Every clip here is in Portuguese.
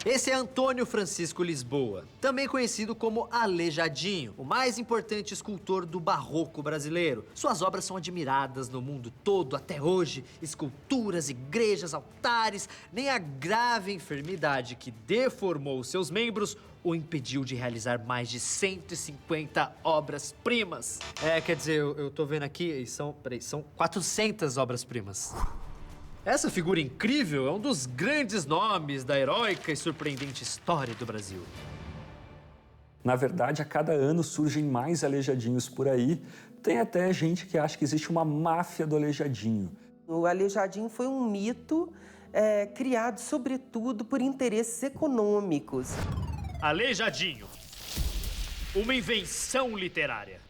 Esse é Antônio Francisco Lisboa, também conhecido como Aleijadinho, o mais importante escultor do barroco brasileiro. Suas obras são admiradas no mundo todo até hoje. Esculturas, igrejas, altares, nem a grave enfermidade que deformou seus membros o impediu de realizar mais de 150 obras-primas. Quer dizer, eu tô vendo aqui, são 400 obras-primas. Essa figura incrível é um dos grandes nomes da heróica e surpreendente história do Brasil. Na verdade, a cada ano surgem mais aleijadinhos por aí. Tem até gente que acha que existe uma máfia do aleijadinho. O aleijadinho foi um mito criado, sobretudo, por interesses econômicos. Aleijadinho, uma invenção literária.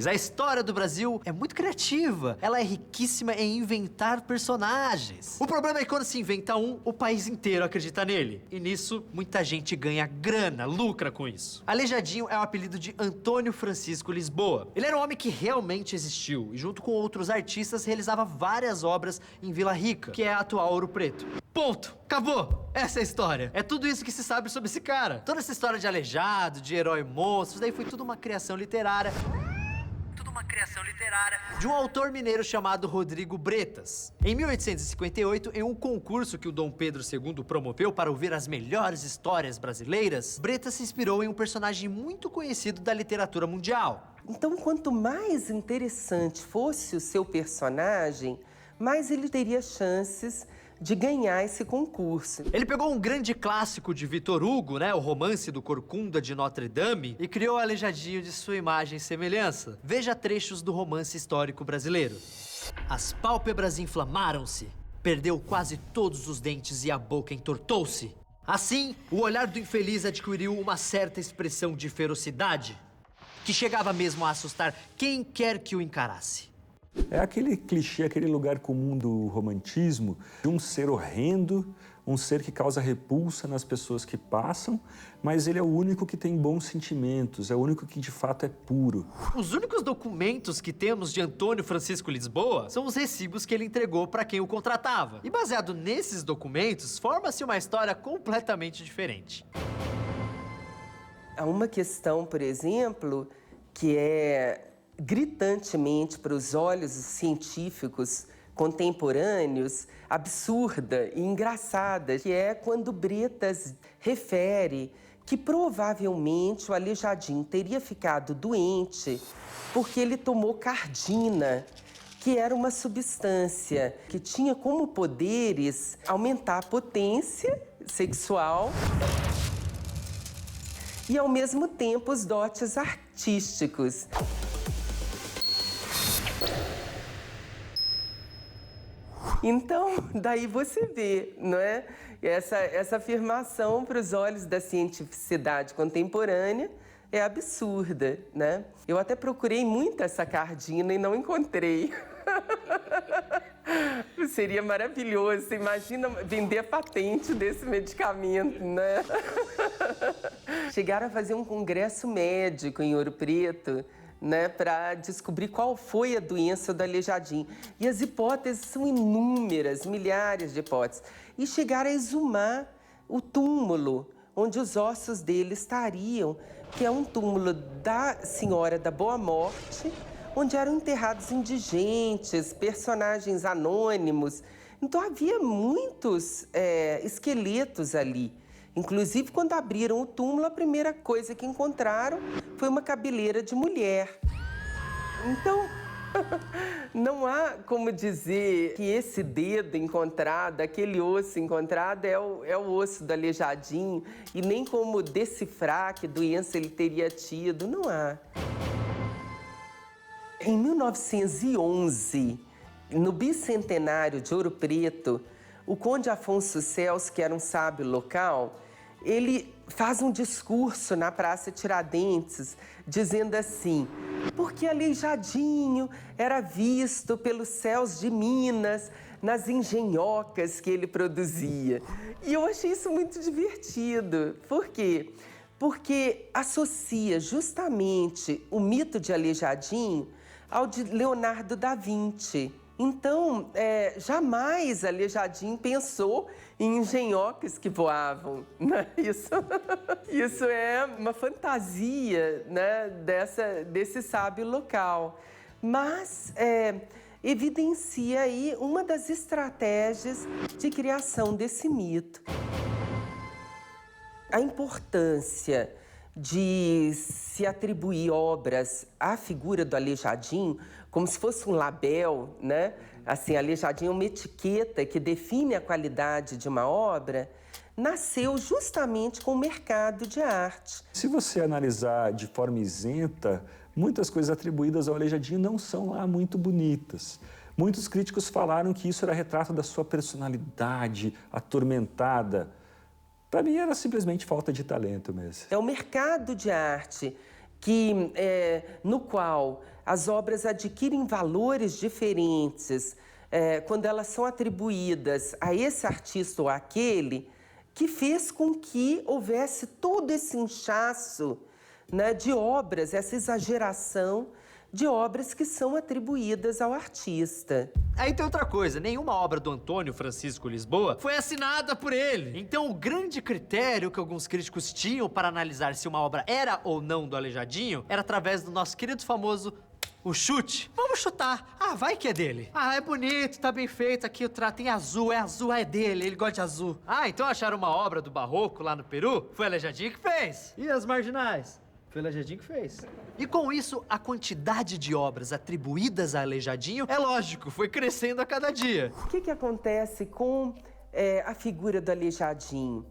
A história do Brasil é muito criativa. Ela é riquíssima em inventar personagens. O problema é que quando se inventa um, o país inteiro acredita nele. E nisso, muita gente ganha grana, lucra com isso. Aleijadinho é o apelido de Antônio Francisco Lisboa. Ele era um homem que realmente existiu e, junto com outros artistas, realizava várias obras em Vila Rica, que é a atual Ouro Preto. Ponto! Acabou! Essa é a história. É tudo isso que se sabe sobre esse cara. Toda essa história de aleijado, de herói monstro, daí foi tudo uma criação literária. De um autor mineiro chamado Rodrigo Bretas. Em 1858, em um concurso que o Dom Pedro II promoveu para ouvir as melhores histórias brasileiras, Bretas se inspirou em um personagem muito conhecido da literatura mundial. Então, quanto mais interessante fosse o seu personagem, mais ele teria chances de ganhar esse concurso. Ele pegou um grande clássico de Victor Hugo, o Romance do Corcunda de Notre Dame, e criou o Aleijadinho de sua imagem e semelhança. Veja trechos do romance histórico brasileiro. As pálpebras inflamaram-se, perdeu quase todos os dentes e a boca entortou-se. Assim, o olhar do infeliz adquiriu uma certa expressão de ferocidade, que chegava mesmo a assustar quem quer que o encarasse. É aquele clichê, aquele lugar comum do romantismo, de um ser horrendo, um ser que causa repulsa nas pessoas que passam, mas ele é o único que tem bons sentimentos, é o único que de fato é puro. Os únicos documentos que temos de Antônio Francisco Lisboa são os recibos que ele entregou para quem o contratava. E baseado nesses documentos, forma-se uma história completamente diferente. Há uma questão, por exemplo, que é gritantemente para os olhos científicos contemporâneos, absurda e engraçada, que é quando Bretas refere que provavelmente o Aleijadinho teria ficado doente porque ele tomou cardina, que era uma substância que tinha como poderes aumentar a potência sexual e, ao mesmo tempo, os dotes artísticos. Então, daí você vê, não é? Essa afirmação para os olhos da cientificidade contemporânea é absurda, né? Eu até procurei muito essa cardina e não encontrei. Seria maravilhoso, imagina vender a patente desse medicamento, né? Chegaram a fazer um congresso médico em Ouro Preto, para descobrir qual foi a doença do Aleijadinho. E as hipóteses são inúmeras, milhares de hipóteses. E chegaram a exumar o túmulo onde os ossos dele estariam, que é um túmulo da Senhora da Boa Morte, onde eram enterrados indigentes, personagens anônimos. Então havia muitos esqueletos ali. Inclusive, quando abriram o túmulo, a primeira coisa que encontraram foi uma cabeleira de mulher. Então, não há como dizer que esse dedo encontrado, aquele osso encontrado é o osso do Aleijadinho, e nem como decifrar que doença ele teria tido, não há. Em 1911, no bicentenário de Ouro Preto, o conde Afonso Celso, que era um sábio local, ele faz um discurso na Praça Tiradentes, dizendo assim: porque Aleijadinho era visto pelos céus de Minas nas engenhocas que ele produzia. E eu achei isso muito divertido. Por quê? Porque associa justamente o mito de Aleijadinho ao de Leonardo da Vinci. Então, jamais Aleijadinho pensou em engenhocas que voavam, né? Isso é uma fantasia, né, desse sábio local. Mas evidencia aí uma das estratégias de criação desse mito. A importância de se atribuir obras à figura do Aleijadinho, como se fosse um label, né? Assim, Aleijadinho é uma etiqueta que define a qualidade de uma obra, nasceu justamente com o mercado de arte. Se você analisar de forma isenta, muitas coisas atribuídas ao Aleijadinho não são lá muito bonitas. Muitos críticos falaram que isso era retrato da sua personalidade atormentada. Para mim era simplesmente falta de talento mesmo. É o mercado de arte no qual as obras adquirem valores diferentes quando elas são atribuídas a esse artista ou àquele, que fez com que houvesse todo esse inchaço, né, de obras, essa exageração de obras que são atribuídas ao artista. Aí tem outra coisa, nenhuma obra do Antônio Francisco Lisboa foi assinada por ele. Então o grande critério que alguns críticos tinham para analisar se uma obra era ou não do Aleijadinho era através do nosso querido famoso o chute. Vamos chutar. Ah, vai que é dele. Ah, é bonito, tá bem feito aqui, o trato em azul, é dele, ele gosta de azul. Ah, então acharam uma obra do Barroco lá no Peru? Foi o Aleijadinho que fez. E as marginais? Foi o Aleijadinho que fez. E com isso, a quantidade de obras atribuídas a Aleijadinho, é lógico, foi crescendo a cada dia. O que acontece com a figura do Aleijadinho?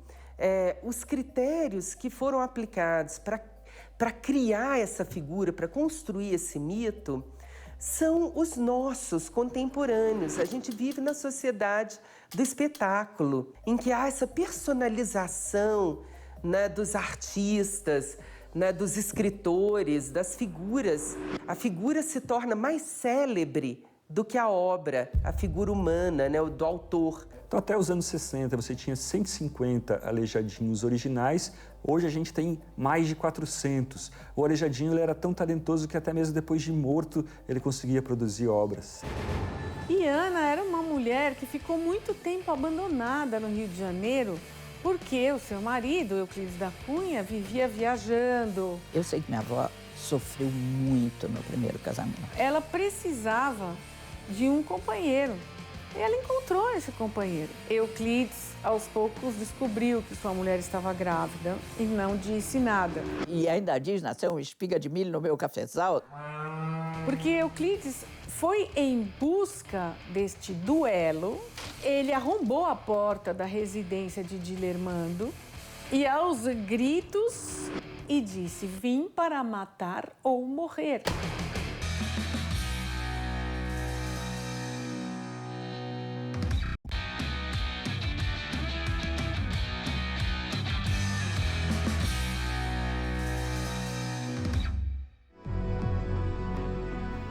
Os critérios que foram aplicados para criar essa figura, para construir esse mito, são os nossos contemporâneos. A gente vive na sociedade do espetáculo, em que há essa personalização, né, dos artistas, né, dos escritores, das figuras. A figura se torna mais célebre do que a obra, a figura humana, né, do autor. Então, até os anos 60, você tinha 150 Aleijadinhos originais. Hoje a gente tem mais de 400. O Aleijadinho ele era tão talentoso que até mesmo depois de morto ele conseguia produzir obras. E Ana era uma mulher que ficou muito tempo abandonada no Rio de Janeiro, porque o seu marido, Euclides da Cunha, vivia viajando. Eu sei que minha avó sofreu muito no primeiro casamento. Ela precisava de um companheiro. E ela encontrou esse companheiro. Euclides, aos poucos, descobriu que sua mulher estava grávida e não disse nada. E ainda diz, nasceu uma espiga de milho no meu cafezal. Porque Euclides foi em busca deste duelo. Ele arrombou a porta da residência de Dilermando e, aos gritos, e disse: vim para matar ou morrer.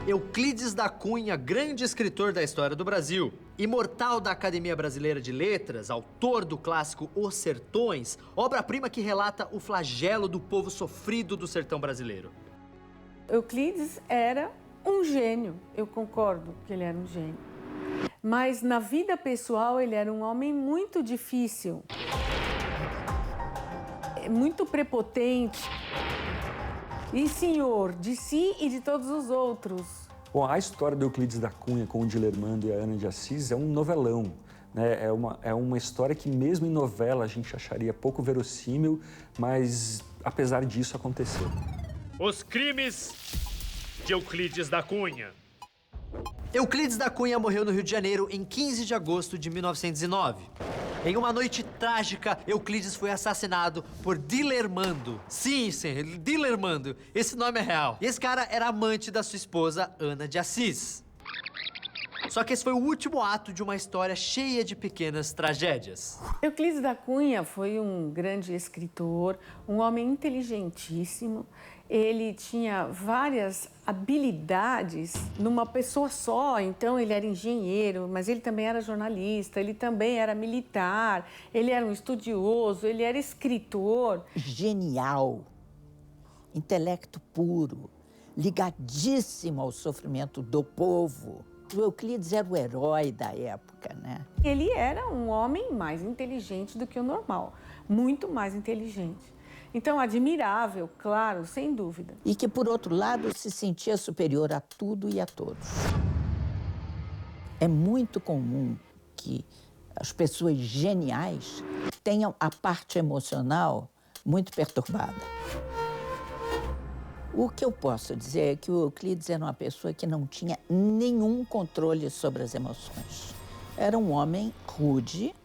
Euclides da Cunha, grande escritor da história do Brasil, imortal da Academia Brasileira de Letras, autor do clássico Os Sertões, obra-prima que relata o flagelo do povo sofrido do sertão brasileiro. Euclides era um gênio, eu concordo que ele era um gênio. Mas na vida pessoal ele era um homem muito difícil, muito prepotente. E senhor de si e de todos os outros. Bom, a história do Euclides da Cunha com o Dilermando e a Ana de Assis é um novelão, né? É uma história que mesmo em novela a gente acharia pouco verossímil, mas apesar disso aconteceu. Os crimes de Euclides da Cunha. Euclides da Cunha morreu no Rio de Janeiro em 15 de agosto de 1909. Em uma noite trágica, Euclides foi assassinado por Dilermando. Sim, Dilermando. Esse nome é real. E esse cara era amante da sua esposa, Ana de Assis. Só que esse foi o último ato de uma história cheia de pequenas tragédias. Euclides da Cunha foi um grande escritor, um homem inteligentíssimo. Ele tinha várias habilidades numa pessoa só, então ele era engenheiro, mas ele também era jornalista, ele também era militar, ele era um estudioso, ele era escritor. Genial, intelecto puro, ligadíssimo ao sofrimento do povo. O Euclides era o herói da época, né? Ele era um homem mais inteligente do que o normal, muito mais inteligente. Então, admirável, claro, sem dúvida. E que, por outro lado, se sentia superior a tudo e a todos. É muito comum que as pessoas geniais tenham a parte emocional muito perturbada. O que eu posso dizer é que o Euclides era uma pessoa que não tinha nenhum controle sobre as emoções. Era um homem rude,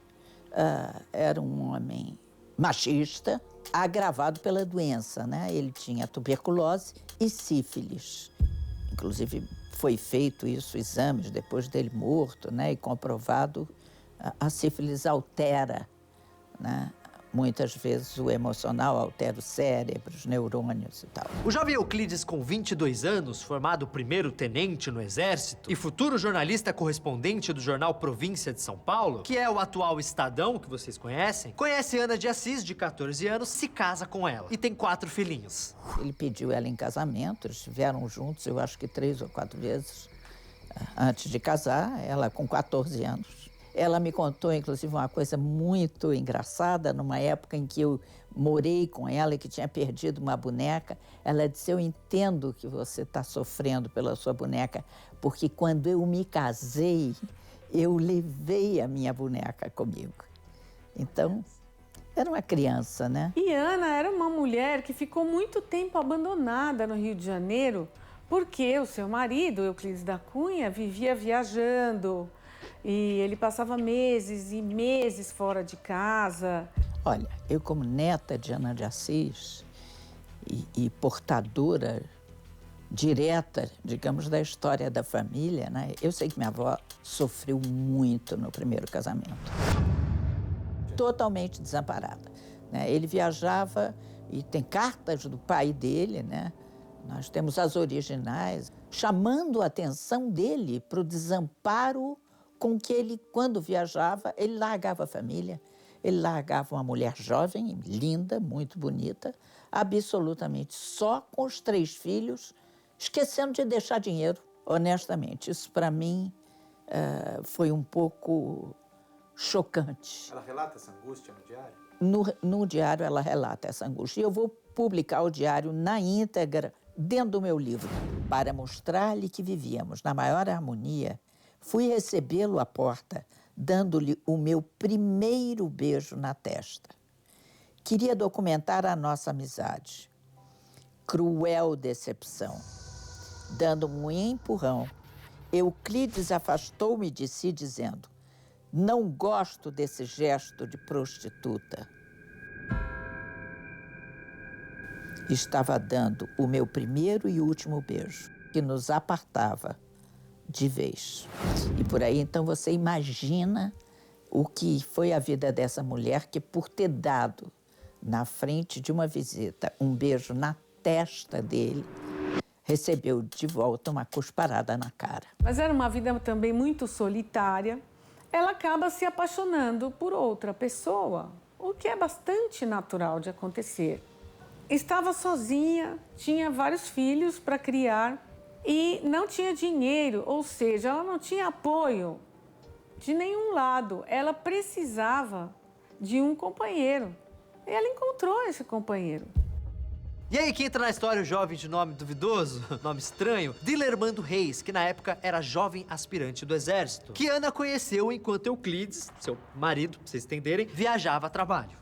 era um homem machista, agravado pela doença, né? Ele tinha tuberculose e sífilis. Inclusive, foi feito isso, exames depois dele morto, né? E comprovado, a sífilis altera, né? Muitas vezes o emocional altera o cérebro, os neurônios e tal. O jovem Euclides, com 22 anos, formado primeiro-tenente no Exército e futuro jornalista correspondente do jornal Província de São Paulo, que é o atual Estadão, que vocês conhecem, conhece Ana de Assis, de 14 anos, se casa com ela e tem 4 filhinhos. Ele pediu ela em casamento, eles estiveram juntos, eu acho que 3 ou 4 vezes antes de casar, ela com 14 anos. Ela me contou, inclusive, uma coisa muito engraçada, numa época em que eu morei com ela e que tinha perdido uma boneca. Ela disse, eu entendo que você está sofrendo pela sua boneca, porque quando eu me casei, eu levei a minha boneca comigo. Então, era uma criança, né? E Ana era uma mulher que ficou muito tempo abandonada no Rio de Janeiro, porque o seu marido, Euclides da Cunha, vivia viajando. E ele passava meses e meses fora de casa. Olha, eu como neta de Ana de Assis e portadora direta, digamos, da história da família, né? Eu sei que minha avó sofreu muito no primeiro casamento. Totalmente desamparada, né? Ele viajava e tem cartas do pai dele, né? Nós temos as originais, chamando a atenção dele para o desamparo com que ele, quando viajava, ele largava a família, ele largava uma mulher jovem, linda, muito bonita, absolutamente só, com os 3 filhos, esquecendo de deixar dinheiro. Honestamente, isso para mim foi um pouco chocante. Ela relata essa angústia no diário? No diário ela relata essa angústia. E eu vou publicar o diário na íntegra dentro do meu livro, para mostrar-lhe que vivíamos na maior harmonia. Fui recebê-lo à porta, dando-lhe o meu primeiro beijo na testa. Queria documentar a nossa amizade. Cruel decepção. Dando um empurrão, Euclides afastou-me de si, dizendo, não gosto desse gesto de prostituta. Estava dando o meu primeiro e último beijo, que nos apartava de vez. E por aí, então, você imagina o que foi a vida dessa mulher que, por ter dado, na frente de uma visita, um beijo na testa dele, recebeu de volta uma cusparada na cara. Mas era uma vida também muito solitária. Ela acaba se apaixonando por outra pessoa, o que é bastante natural de acontecer. Estava sozinha, tinha vários filhos para criar, e não tinha dinheiro, ou seja, ela não tinha apoio de nenhum lado. Ela precisava de um companheiro. E ela encontrou esse companheiro. E aí que entra na história o jovem de nome duvidoso, nome estranho, Dilermando Reis, que na época era jovem aspirante do Exército, que Ana conheceu enquanto Euclides, seu marido, pra vocês entenderem, viajava a trabalho.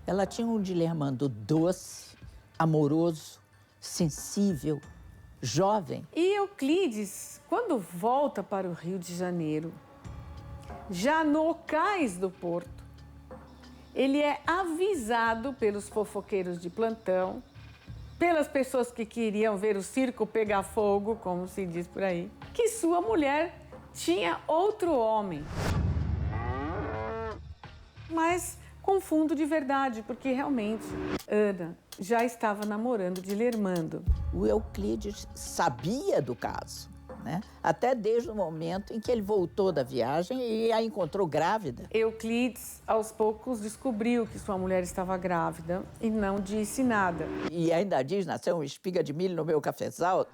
Ela tinha um Dilermando doce, amoroso, sensível, jovem. E Euclides, quando volta para o Rio de Janeiro, já no cais do porto, ele é avisado pelos fofoqueiros de plantão, pelas pessoas que queriam ver o circo pegar fogo, como se diz por aí, que sua mulher tinha outro homem. Mas com fundo de verdade, porque realmente Ana já estava namorando Dilermando. O Euclides sabia do caso, né? Até desde o momento em que ele voltou da viagem e a encontrou grávida. Euclides, aos poucos, descobriu que sua mulher estava grávida e não disse nada. E ainda diz, nasceu uma espiga de milho no meu cafezal.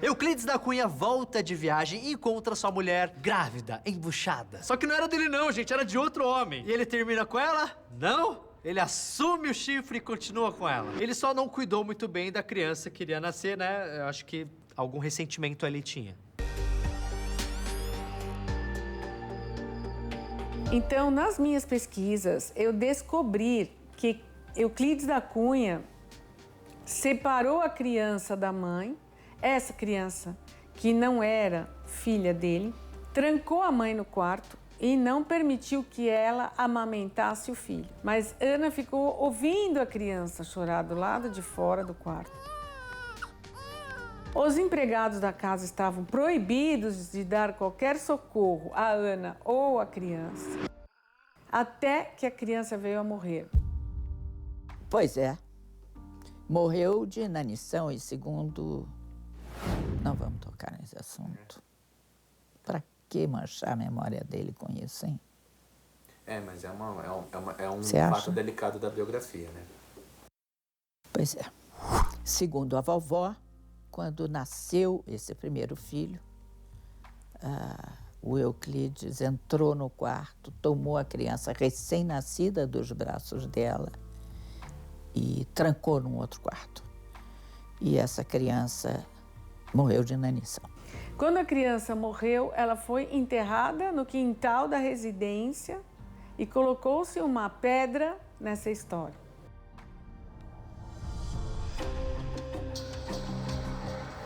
Euclides da Cunha volta de viagem e encontra sua mulher grávida, embuchada. Só que não era dele não, gente, era de outro homem. E ele termina com ela? Não. Ele assume o chifre e continua com ela. Ele só não cuidou muito bem da criança que iria nascer, né? Eu acho que algum ressentimento ali tinha. Então, nas minhas pesquisas, eu descobri que Euclides da Cunha separou a criança da mãe, essa criança que não era filha dele, trancou a mãe no quarto e não permitiu que ela amamentasse o filho. Mas Ana ficou ouvindo a criança chorar do lado de fora do quarto. Os empregados da casa estavam proibidos de dar qualquer socorro a Ana ou à criança, até que a criança veio a morrer. Pois é. Morreu de inanição e segundo... Não vamos tocar nesse assunto. Para que manchar a memória dele com isso, hein? Mas é um Você fato acha? delicado da biografia, né? Pois é. Segundo a vovó, quando nasceu esse primeiro filho, o Euclides entrou no quarto, tomou a criança recém-nascida dos braços dela e trancou num outro quarto. E essa criança morreu de inanição. Quando a criança morreu, ela foi enterrada no quintal da residência e colocou-se uma pedra nessa história.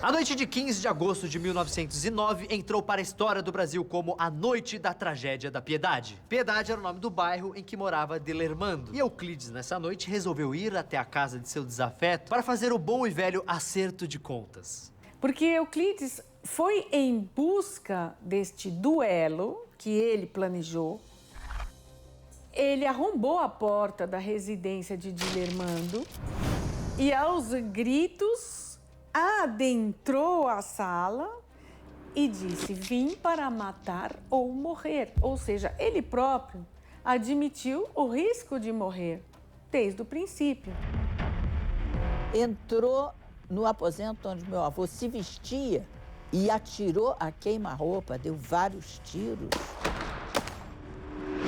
A noite de 15 de agosto de 1909 entrou para a história do Brasil como a Noite da Tragédia da Piedade. Piedade era o nome do bairro em que morava Dilermando. E Euclides, nessa noite, resolveu ir até a casa de seu desafeto para fazer o bom e velho acerto de contas. Porque Euclides foi em busca deste duelo que ele planejou. Ele arrombou a porta da residência de Dilermando e, aos gritos, adentrou a sala e disse: vim para matar ou morrer. Ou seja, ele próprio admitiu o risco de morrer desde o princípio. Entrou no aposento onde meu avô se vestia e atirou a queima-roupa, deu vários tiros.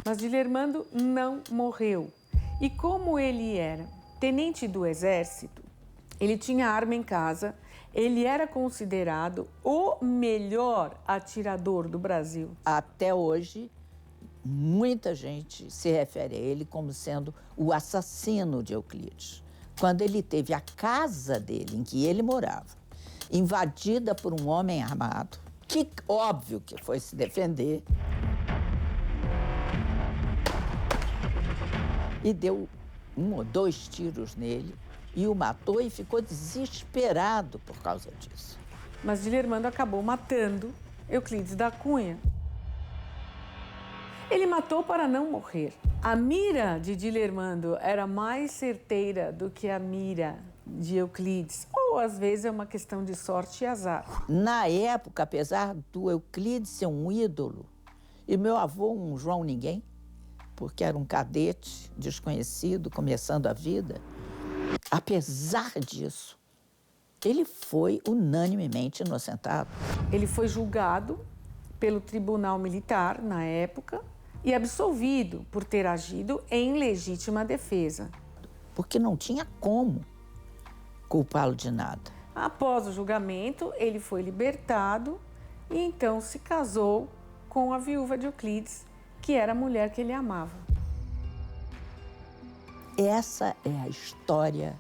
Mas Dilermando não morreu. E como ele era tenente do exército, ele tinha arma em casa, ele era considerado o melhor atirador do Brasil. Até hoje, muita gente se refere a ele como sendo o assassino de Euclides. Quando ele teve a casa dele, em que ele morava, invadida por um homem armado, que óbvio que foi se defender, e deu 1 ou 2 tiros nele, e o matou e ficou desesperado por causa disso. Mas Dilermando acabou matando Euclides da Cunha. Ele matou para não morrer. A mira de Dilermando era mais certeira do que a mira de Euclides. Ou, às vezes, é uma questão de sorte e azar. Na época, apesar do Euclides ser um ídolo, e meu avô um João Ninguém, porque era um cadete desconhecido, começando a vida, apesar disso, ele foi unanimemente inocentado. Ele foi julgado pelo Tribunal Militar, na época, e absolvido por ter agido em legítima defesa. Porque não tinha como culpá-lo de nada. Após o julgamento, ele foi libertado e então se casou com a viúva de Euclides, que era a mulher que ele amava. Essa é a história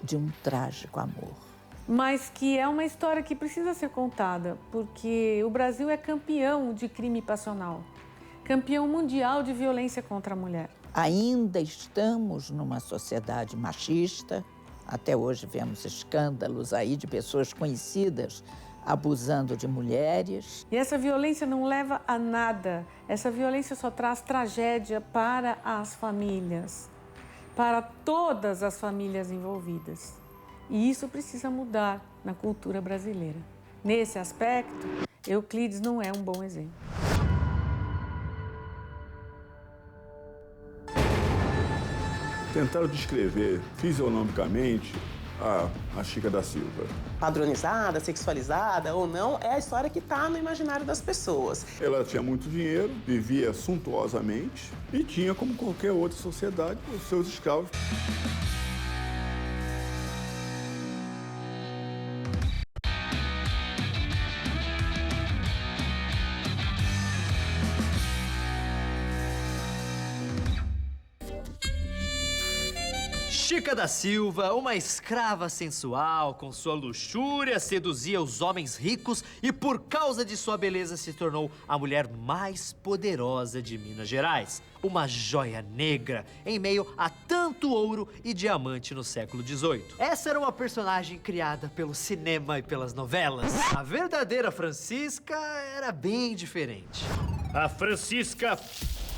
de um trágico amor. Mas que é uma história que precisa ser contada, porque o Brasil é campeão de crime passional, campeão mundial de violência contra a mulher. Ainda estamos numa sociedade machista. Até hoje vemos escândalos aí de pessoas conhecidas abusando de mulheres. E essa violência não leva a nada. Essa violência só traz tragédia para as famílias, para todas as famílias envolvidas. E isso precisa mudar na cultura brasileira. Nesse aspecto, Euclides não é um bom exemplo. Tentaram descrever fisionomicamente a Chica da Silva? Padronizada, sexualizada ou não, é a história que está no imaginário das pessoas. Ela tinha muito dinheiro, vivia suntuosamente e tinha, como qualquer outra sociedade, os seus escravos. Chica da Silva, uma escrava sensual, com sua luxúria, seduzia os homens ricos e, por causa de sua beleza, se tornou a mulher mais poderosa de Minas Gerais. Uma joia negra em meio a tanto ouro e diamante no século XVIII. Essa era uma personagem criada pelo cinema e pelas novelas. A verdadeira Francisca era bem diferente. A Francisca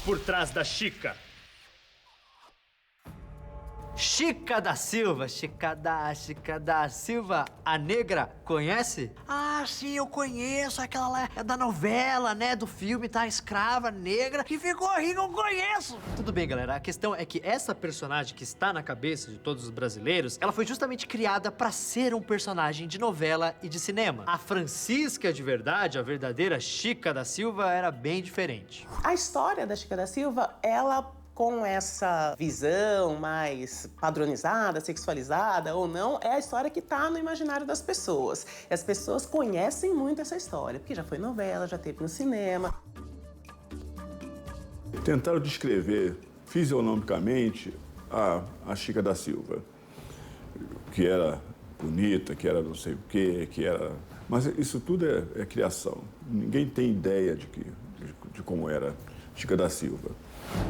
por trás da Chica. Chica da Silva, Chica da Silva, a negra, conhece? Ah, sim, eu conheço, aquela lá é da novela, né, do filme, tá, escrava, negra, que ficou rica, eu conheço. Tudo bem, galera, a questão é que essa personagem que está na cabeça de todos os brasileiros, ela foi justamente criada pra ser um personagem de novela e de cinema. A Francisca de verdade, a verdadeira Chica da Silva, era bem diferente. A história da Chica da Silva, ela com essa visão mais padronizada, sexualizada ou não, é a história que está no imaginário das pessoas. E as pessoas conhecem muito essa história, porque já foi novela, já teve no cinema. Tentaram descrever fisionomicamente a Chica da Silva, que era bonita, que era não sei o quê, que era... Mas isso tudo é criação. Ninguém tem ideia de como era Chica da Silva.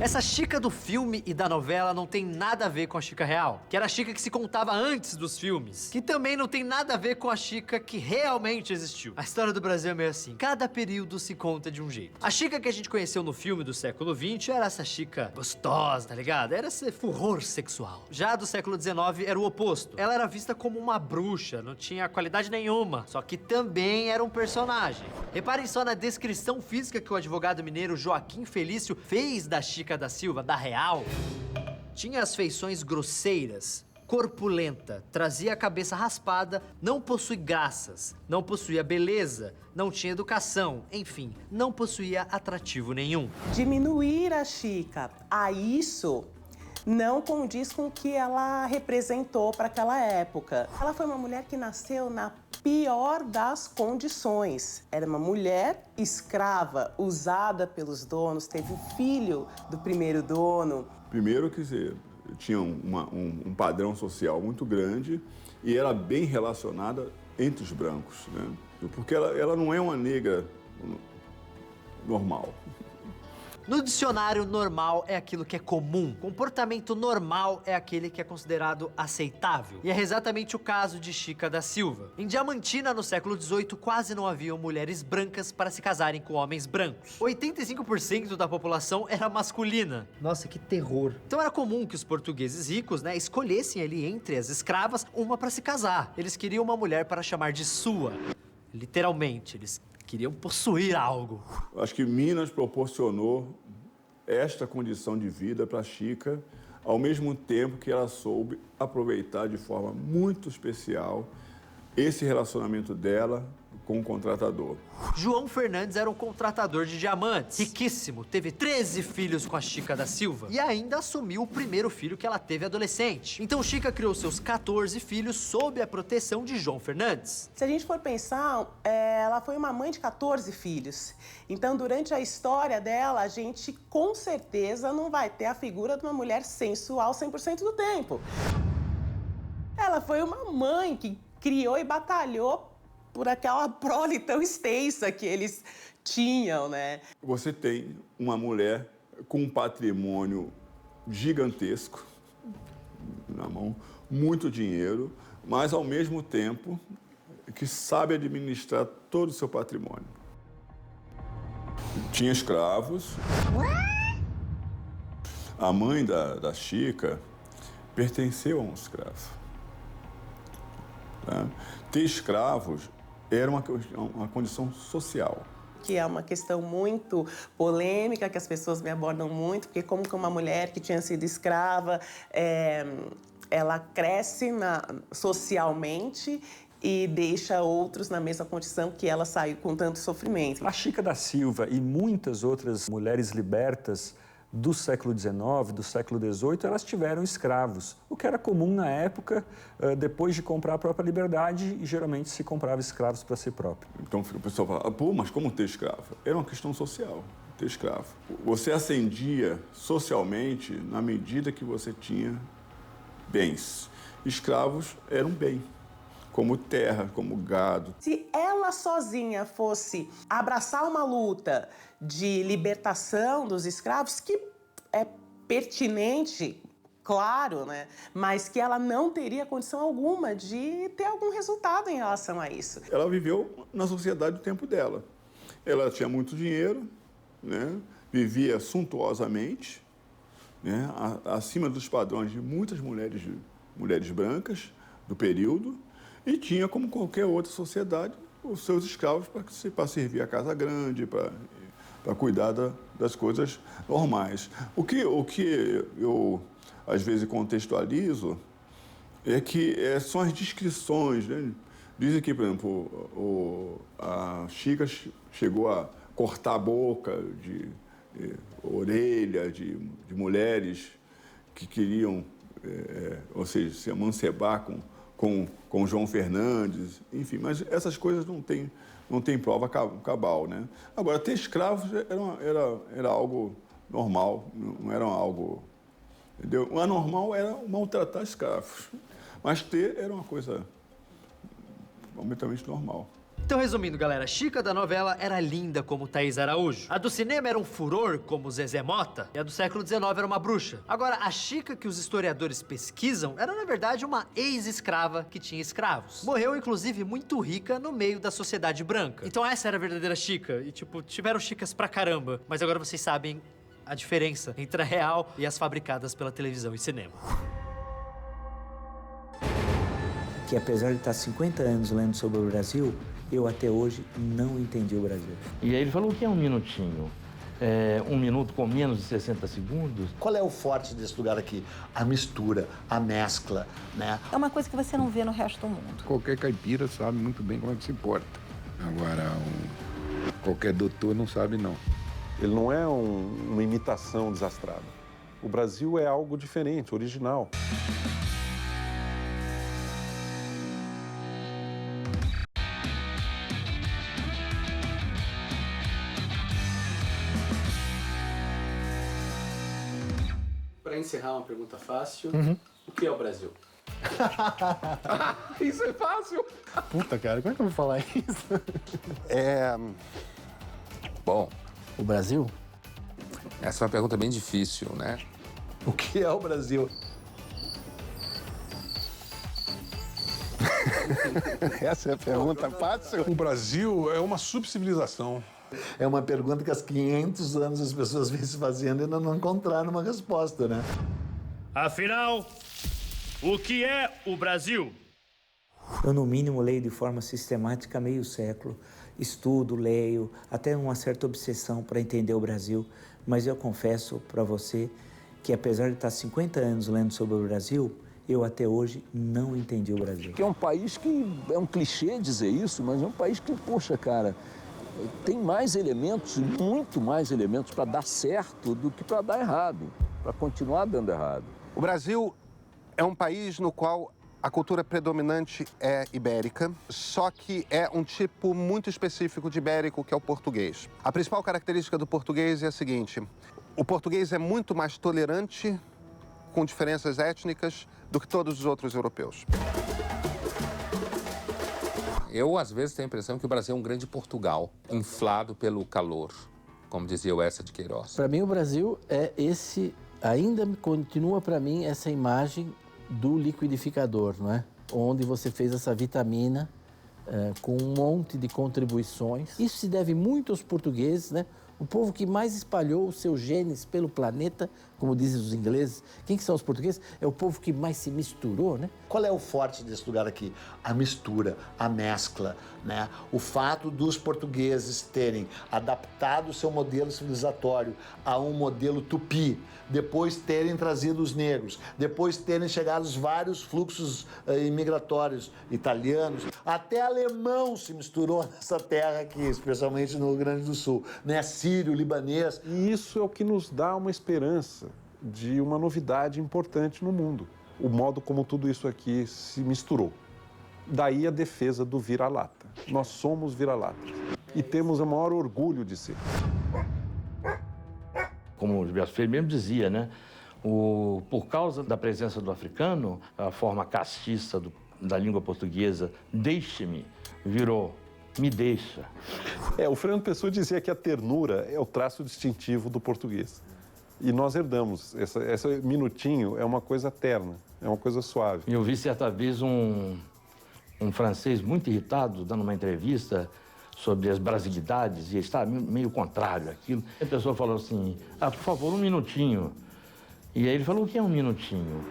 Essa Chica do filme e da novela não tem nada a ver com a Chica real, que era a Chica que se contava antes dos filmes, que também não tem nada a ver com a Chica que realmente existiu. A história do Brasil é meio assim, cada período se conta de um jeito. A Chica que a gente conheceu no filme do século XX era essa Chica gostosa, tá ligado? Era esse furor sexual. Já a do século XIX era o oposto. Ela era vista como uma bruxa, não tinha qualidade nenhuma, só que também era um personagem. Reparem só na descrição física que o advogado mineiro Joaquim Felício fez da Chica da Silva, da real. Tinha as feições grosseiras, corpulenta, trazia a cabeça raspada, não possui graças, não possuía beleza, não tinha educação, enfim, não possuía atrativo nenhum. Diminuir a Chica a isso não condiz com o que ela representou para aquela época. Ela foi uma mulher que nasceu na pior das condições. Era uma mulher escrava, usada pelos donos, teve um filho do primeiro dono. Primeiro, quer dizer, tinha um padrão social muito grande e era bem relacionada entre os brancos, né? Porque ela não é uma negra normal. No dicionário, normal é aquilo que é comum. Comportamento normal é aquele que é considerado aceitável. E é exatamente o caso de Chica da Silva. Em Diamantina, no século XVIII, quase não haviam mulheres brancas para se casarem com homens brancos. 85% da população era masculina. Nossa, que terror. Então era comum que os portugueses ricos, né, escolhessem ali entre as escravas uma para se casar. Eles queriam uma mulher para chamar de sua. Literalmente, eles queriam possuir algo. Acho que Minas proporcionou esta condição de vida para a Chica, ao mesmo tempo que ela soube aproveitar de forma muito especial esse relacionamento dela com o contratador. João Fernandes era um contratador de diamantes, riquíssimo, teve 13 filhos com a Chica da Silva e ainda assumiu o primeiro filho que ela teve adolescente. Então Chica criou seus 14 filhos sob a proteção de João Fernandes. Se a gente for pensar, ela foi uma mãe de 14 filhos. Então, durante a história dela, a gente com certeza não vai ter a figura de uma mulher sensual 100% do tempo. Ela foi uma mãe que criou e batalhou por aquela prole tão extensa que eles tinham, né? Você tem uma mulher com um patrimônio gigantesco na mão, muito dinheiro, mas ao mesmo tempo que sabe administrar todo o seu patrimônio. Tinha escravos. A mãe da Chica pertenceu a um escravo. Tá? Ter escravos era uma condição social. Que é uma questão muito polêmica, que as pessoas me abordam muito, porque como que uma mulher que tinha sido escrava ela cresce socialmente e deixa outros na mesma condição que ela saiu com tanto sofrimento. A Chica da Silva e muitas outras mulheres libertas do século XIX, do século XVIII, elas tiveram escravos, o que era comum na época. Depois de comprar a própria liberdade, geralmente se comprava escravos para si próprio. Então o pessoal fala, pô, mas como ter escravo? Era uma questão social, ter escravo. Você ascendia socialmente na medida que você tinha bens. Escravos eram bem, como terra, como gado. Se ela sozinha fosse abraçar uma luta de libertação dos escravos, que é pertinente, claro, né? Mas que ela não teria condição alguma de ter algum resultado em relação a isso. Ela viveu na sociedade do tempo dela. Ela tinha muito dinheiro, né? Vivia suntuosamente, né? Acima dos padrões de muitas mulheres brancas do período, e tinha, como qualquer outra sociedade, os seus escravos para servir a casa grande, para cuidar das coisas normais. O que eu, às vezes, contextualizo é que são as descrições, né? Dizem que, por exemplo, a Chica chegou a cortar a boca orelha de mulheres que queriam, ou seja, se amancebar com João Fernandes, enfim, mas essas coisas não tem prova cabal, né? Agora, ter escravos era algo normal, não era algo... Entendeu? O anormal era maltratar escravos, mas ter era uma coisa completamente normal. Então, resumindo, galera, a Chica da novela era linda como Thaís Araújo. A do cinema era um furor como Zezé Mota. E a do século XIX era uma bruxa. Agora, a Chica que os historiadores pesquisam era, na verdade, uma ex-escrava que tinha escravos. Morreu, inclusive, muito rica no meio da sociedade branca. Então essa era a verdadeira Chica. E, tipo, tiveram Chicas pra caramba. Mas agora vocês sabem a diferença entre a real e as fabricadas pela televisão e cinema. Que apesar de estar 50 anos lendo sobre o Brasil, eu até hoje não entendi o Brasil. E aí ele falou, o que é um minutinho? Um minuto com menos de 60 segundos? Qual é o forte desse lugar aqui? A mistura, a mescla, né? É uma coisa que você não vê no resto do mundo. Qualquer caipira sabe muito bem como é que se porta. Agora, qualquer doutor não sabe, não. Ele não é uma imitação desastrada. O Brasil é algo diferente, original. Para encerrar, uma pergunta fácil. O que é o Brasil? Isso é fácil. Puta, cara, como é que eu vou falar isso? Bom, o Brasil? Essa é uma pergunta bem difícil, né? O que é o Brasil? Essa é a pergunta fácil. O Brasil é uma subcivilização. É uma pergunta que há 500 anos as pessoas vêm se fazendo e ainda não encontraram uma resposta, né? Afinal, o que é o Brasil? Eu, no mínimo, leio de forma sistemática há meio século. Estudo, leio, até uma certa obsessão para entender o Brasil. Mas eu confesso para você que, apesar de estar 50 anos lendo sobre o Brasil, eu até hoje não entendi o Brasil. Que é um país que, é um clichê dizer isso, mas é um país que, poxa, cara, tem mais elementos, muito mais elementos para dar certo do que para dar errado, para continuar dando errado. O Brasil é um país no qual a cultura predominante é ibérica, só que é um tipo muito específico de ibérico, que é o português. A principal característica do português é a seguinte: o português é muito mais tolerante com diferenças étnicas do que todos os outros europeus. Eu, às vezes, tenho a impressão que o Brasil é um grande Portugal, inflado pelo calor, como dizia o Eça de Queiroz. Para mim, o Brasil é ainda continua para mim essa imagem do liquidificador, não é? Onde você fez essa vitamina com um monte de contribuições. Isso se deve muito aos portugueses, né? O povo que mais espalhou os seus genes pelo planeta Como dizem os ingleses, quem que são os portugueses? É o povo que mais se misturou, né? Qual é o forte desse lugar aqui? A mistura, a mescla, né? O fato dos portugueses terem adaptado o seu modelo civilizatório a um modelo tupi, depois terem trazido os negros, depois terem chegado os vários fluxos imigratórios italianos, até alemão se misturou nessa terra aqui, especialmente no Rio Grande do Sul, né? Sírio, libanês. E isso é o que nos dá uma esperança de uma novidade importante no mundo. O modo como tudo isso aqui se misturou. Daí a defesa do vira-lata. Nós somos vira-latas e temos o maior orgulho de ser. Como o Gilberto Freire mesmo dizia, né? Por causa da presença do africano, a forma castiça da língua portuguesa, deixe-me, virou me deixa. O Fernando Pessoa dizia que a ternura é o traço distintivo do português. E nós herdamos. Esse minutinho é uma coisa terna, é uma coisa suave. Eu vi certa vez um francês muito irritado dando uma entrevista sobre as brasilidades e estava meio contrário àquilo. A pessoa falou assim, por favor, um minutinho. E aí ele falou, o que é um minutinho?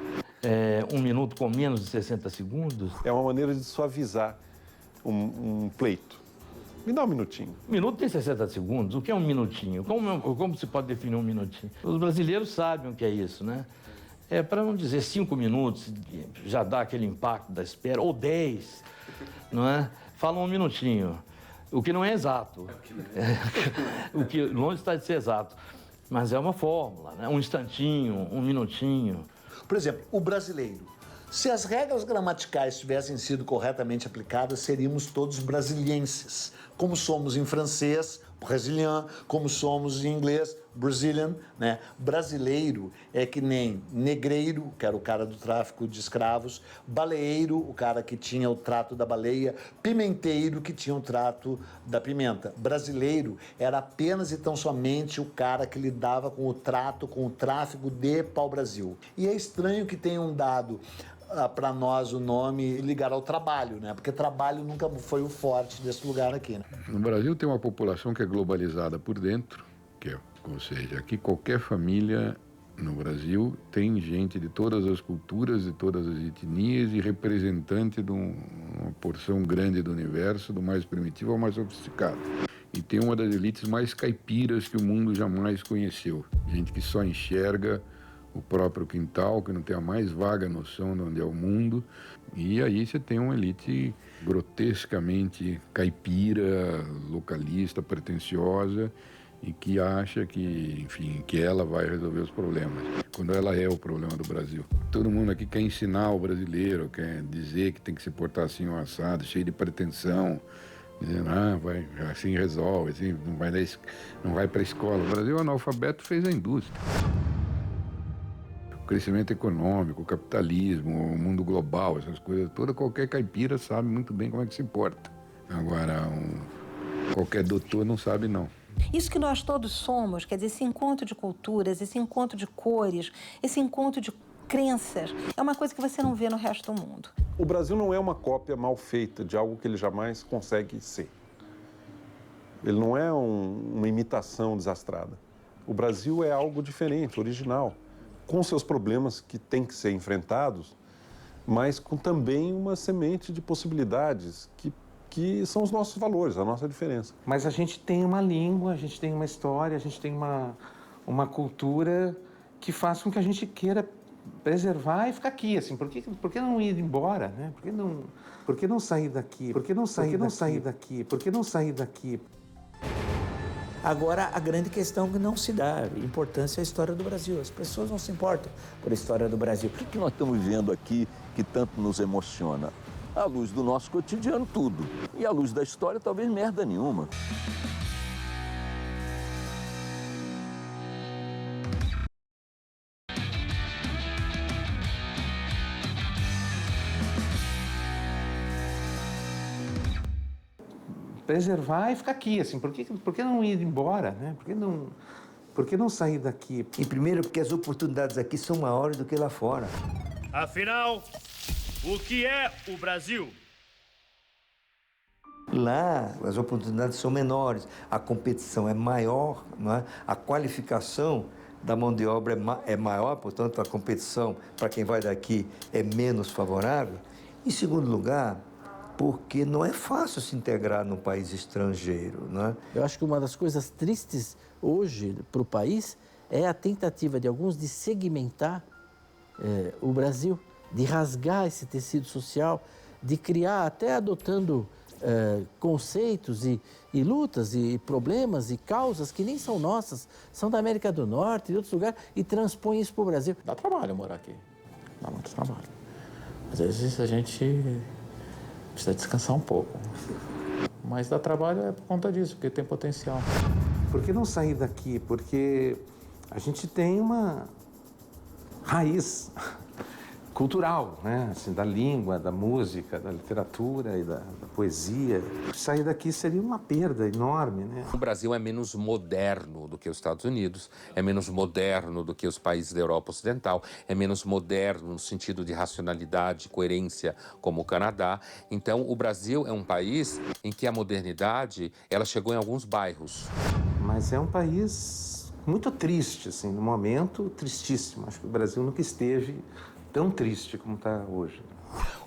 Um minuto com menos de 60 segundos? É uma maneira de suavizar um pleito. Me dá um minutinho. Um minuto tem 60 segundos. O que é um minutinho? Como se pode definir um minutinho? Os brasileiros sabem o que é isso, né? Para não dizer 5 minutos, já dá aquele impacto da espera, ou 10, não é? Falam um minutinho, o que não é exato. O que longe está de ser exato. Mas é uma fórmula, né? Um instantinho, um minutinho. Por exemplo, o brasileiro. Se as regras gramaticais tivessem sido corretamente aplicadas, seríamos todos brasilienses. Como somos em francês, brésilien, como somos em inglês, Brazilian, né? Brasileiro é que nem negreiro, que era o cara do tráfico de escravos, baleeiro, o cara que tinha o trato da baleia, pimenteiro, que tinha o trato da pimenta. Brasileiro era apenas e tão somente o cara que lidava com o trato, com o tráfico de pau-brasil. E é estranho que tenham dado para nós o nome ligar ao trabalho, né? Porque trabalho nunca foi o forte desse lugar aqui, né? No Brasil tem uma população que é globalizada por dentro, ou seja, aqui qualquer família no Brasil tem gente de todas as culturas, de todas as etnias e representante de uma porção grande do universo, do mais primitivo ao mais sofisticado. E tem uma das elites mais caipiras que o mundo jamais conheceu. Gente que só enxerga o próprio quintal, que não tem a mais vaga noção de onde é o mundo. E aí você tem uma elite grotescamente caipira, localista, pretensiosa, e que acha que, enfim, que ela vai resolver os problemas, quando ela é o problema do Brasil. Todo mundo aqui quer ensinar o brasileiro, quer dizer que tem que se portar assim ou assado, cheio de pretensão, dizendo, vai, assim resolve, assim, não vai para a escola. O Brasil, o analfabeto, fez a indústria. O crescimento econômico, o capitalismo, o mundo global, essas coisas todas, qualquer caipira sabe muito bem como é que se porta. Agora, qualquer doutor não sabe, não. Isso que nós todos somos, quer dizer, esse encontro de culturas, esse encontro de cores, esse encontro de crenças, é uma coisa que você não vê no resto do mundo. O Brasil não é uma cópia mal feita de algo que ele jamais consegue ser. Ele não é uma imitação desastrada. O Brasil é algo diferente, original, com seus problemas que têm que ser enfrentados, mas com também uma semente de possibilidades que são os nossos valores, a nossa diferença. Mas a gente tem uma língua, a gente tem uma história, a gente tem uma cultura que faz com que a gente queira preservar e ficar aqui, assim. Por que não ir embora, né? Por que não sair daqui? Por que não sair daqui? Por que não sair daqui? Agora, a grande questão que não se dá importância é a história do Brasil. As pessoas não se importam por a história do Brasil. O que nós estamos vivendo aqui que tanto nos emociona? À luz do nosso cotidiano, tudo. E à luz da história, talvez merda nenhuma. Preservar e ficar aqui, assim. Por que não ir embora, né? Por que não sair daqui? E primeiro, porque as oportunidades aqui são maiores do que lá fora. Afinal, o que é o Brasil? Lá, as oportunidades são menores, a competição é maior, não é? A qualificação da mão de obra é maior, portanto, a competição para quem vai daqui é menos favorável. Em segundo lugar, porque não é fácil se integrar num país estrangeiro, né? Eu acho que uma das coisas tristes hoje para o país é a tentativa de alguns de segmentar o Brasil, de rasgar esse tecido social, de criar, até adotando conceitos e lutas e problemas e causas que nem são nossas, são da América do Norte e de outros lugares, e transpõe isso para o Brasil. Dá trabalho morar aqui, dá muito trabalho. Às vezes a gente precisa descansar um pouco, mas dá trabalho por conta disso, porque tem potencial. Por que não sair daqui? Porque a gente tem uma raiz cultural, né? Assim, da língua, da música, da literatura e da poesia. Sair daqui seria uma perda enorme, né? O Brasil é menos moderno do que os Estados Unidos, é menos moderno do que os países da Europa Ocidental, é menos moderno no sentido de racionalidade, coerência, como o Canadá. Então, o Brasil é um país em que a modernidade, ela chegou em alguns bairros. Mas é um país muito triste, assim, no momento tristíssimo. Acho que o Brasil nunca esteve tão triste como está hoje.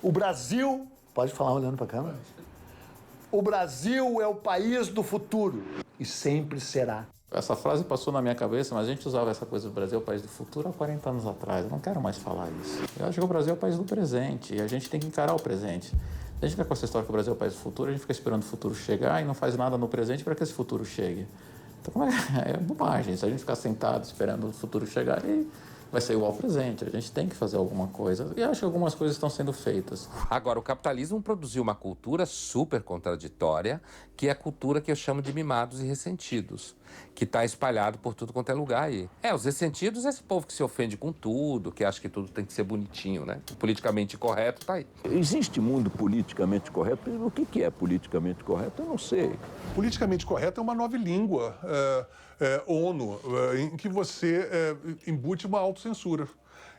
O Brasil, pode falar olhando para a câmera, o Brasil é o país do futuro e sempre será. Essa frase passou na minha cabeça, mas a gente usava essa coisa do Brasil é o país do futuro há 40 anos atrás. Eu não quero mais falar isso. Eu acho que o Brasil é o país do presente e a gente tem que encarar o presente. Se a gente fica com essa história que o Brasil é o país do futuro, a gente fica esperando o futuro chegar e não faz nada no presente para que esse futuro chegue. Então é bobagem. Se a gente ficar sentado esperando o futuro chegar, vai ser igual ao presente. A gente tem que fazer alguma coisa. E acho que algumas coisas estão sendo feitas. Agora, o capitalismo produziu uma cultura super contraditória, que é a cultura que eu chamo de mimados e ressentidos, que está espalhado por tudo quanto é lugar aí. Os ressentidos é esse povo que se ofende com tudo, que acha que tudo tem que ser bonitinho, né? O politicamente correto está aí. Existe mundo politicamente correto? O que é politicamente correto? Eu não sei. Politicamente correto é uma nova língua, ONU, em que você embute uma autocensura.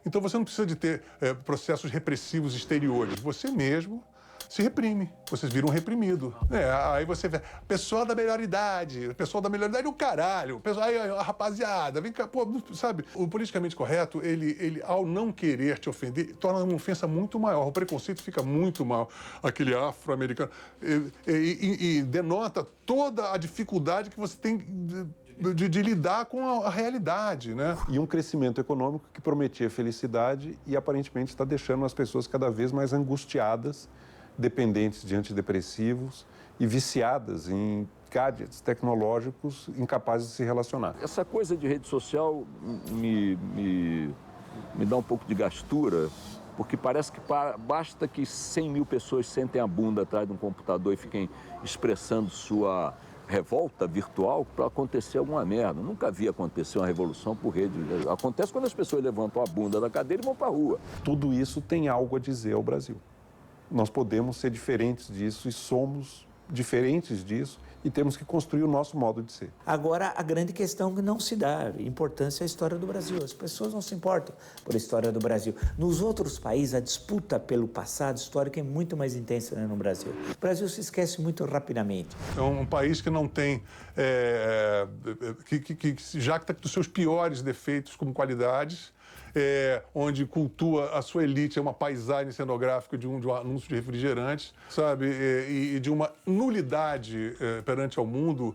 Então você não precisa de ter processos repressivos exteriores. Você mesmo se reprime, vocês viram reprimido. Aí você vê, pessoal da melhor idade é o caralho, aí a rapaziada, vem cá, pô, sabe? O politicamente correto, ele ao não querer te ofender, torna uma ofensa muito maior, o preconceito fica muito maior, aquele afro-americano, e denota toda a dificuldade que você tem de lidar com a realidade, né? E um crescimento econômico que prometia felicidade e aparentemente está deixando as pessoas cada vez mais angustiadas, dependentes de antidepressivos e viciadas em gadgets tecnológicos incapazes de se relacionar. Essa coisa de rede social me dá um pouco de gastura, porque parece que basta que 100 mil pessoas sentem a bunda atrás de um computador e fiquem expressando sua revolta virtual para acontecer alguma merda. Nunca vi acontecer uma revolução por rede. Acontece quando as pessoas levantam a bunda da cadeira e vão para a rua. Tudo isso tem algo a dizer ao Brasil. Nós podemos ser diferentes disso e somos diferentes disso e temos que construir o nosso modo de ser. Agora, a grande questão que não se dá importância é a história do Brasil. As pessoas não se importam por a história do Brasil. Nos outros países, a disputa pelo passado histórico é muito mais intensa, né, no Brasil. O Brasil se esquece muito rapidamente. É um país que não tem, já que está com os seus piores defeitos como qualidades, onde cultua a sua elite é uma paisagem cenográfica de um anúncio de refrigerantes, sabe? E de uma nulidade perante ao mundo,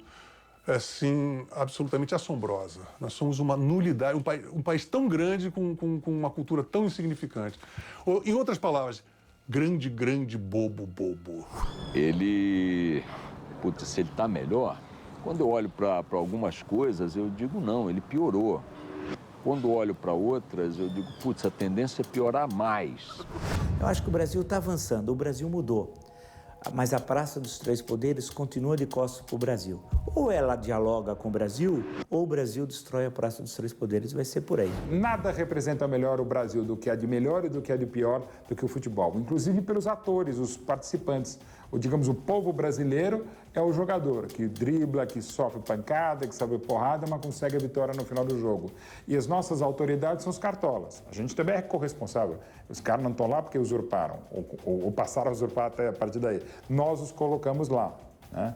assim, absolutamente assombrosa. Nós somos uma nulidade, um país tão grande com uma cultura tão insignificante. Em outras palavras, grande bobo. Se ele está melhor, quando eu olho para algumas coisas, eu digo não, ele piorou. Quando olho para outras, eu digo, a tendência é piorar mais. Eu acho que o Brasil está avançando, o Brasil mudou. Mas a Praça dos Três Poderes continua de costas para o Brasil. Ou ela dialoga com o Brasil, ou o Brasil destrói a Praça dos Três Poderes. Vai ser por aí. Nada representa melhor o Brasil do que a de melhor e do que a de pior do que o futebol. Inclusive pelos atores, os participantes. O povo brasileiro é o jogador que dribla, que sofre pancada, que sabe porrada, mas consegue a vitória no final do jogo. E as nossas autoridades são os cartolas. A gente também é corresponsável. Os caras não estão lá porque usurparam, ou passaram a usurpar até a partir daí. Nós os colocamos lá, né?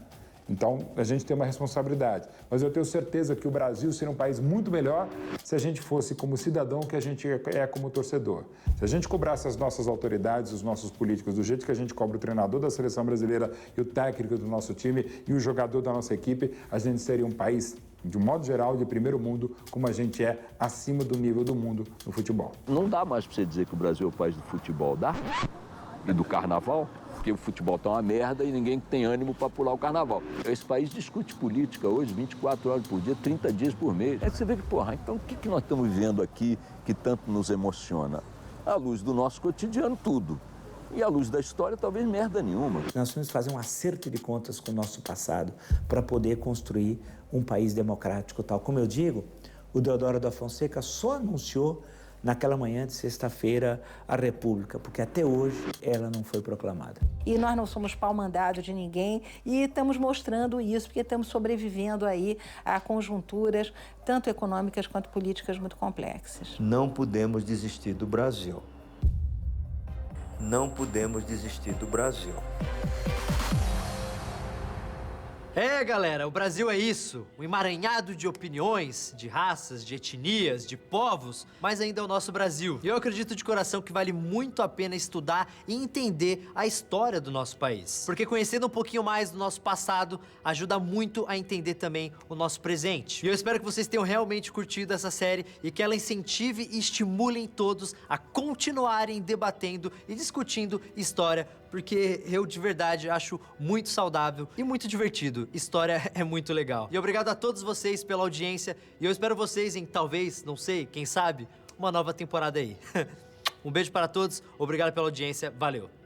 Então, a gente tem uma responsabilidade. Mas eu tenho certeza que o Brasil seria um país muito melhor se a gente fosse como cidadão que a gente é como torcedor. Se a gente cobrasse as nossas autoridades, os nossos políticos, do jeito que a gente cobra o treinador da seleção brasileira e o técnico do nosso time e o jogador da nossa equipe, a gente seria um país, de um modo geral, de primeiro mundo, como a gente é acima do nível do mundo no futebol. Não dá mais para você dizer que o Brasil é o país do futebol, dá? E do carnaval? Porque o futebol tá uma merda e ninguém tem ânimo para pular o carnaval. Esse país discute política hoje 24 horas por dia, 30 dias por mês. Aí você vê que, porra, então o que nós estamos vivendo aqui que tanto nos emociona? À luz do nosso cotidiano, tudo. E à luz da história, talvez merda nenhuma. Nós temos que fazer um acerto de contas com o nosso passado para poder construir um país democrático tal. Como eu digo, o Deodoro da Fonseca só anunciou naquela manhã de sexta-feira a República, porque até hoje ela não foi proclamada. E nós não somos pau-mandado de ninguém e estamos mostrando isso, porque estamos sobrevivendo aí a conjunturas tanto econômicas quanto políticas muito complexas. Não podemos desistir do Brasil. Não podemos desistir do Brasil. É, galera, o Brasil é isso. Um emaranhado de opiniões, de raças, de etnias, de povos, mas ainda é o nosso Brasil. E eu acredito de coração que vale muito a pena estudar e entender a história do nosso país. Porque conhecendo um pouquinho mais do nosso passado ajuda muito a entender também o nosso presente. E eu espero que vocês tenham realmente curtido essa série e que ela incentive e estimulem todos a continuarem debatendo e discutindo história, porque eu de verdade acho muito saudável e muito divertido. História é muito legal. E obrigado a todos vocês pela audiência e eu espero vocês em talvez, não sei, quem sabe, uma nova temporada aí. Um beijo para todos, obrigado pela audiência, valeu!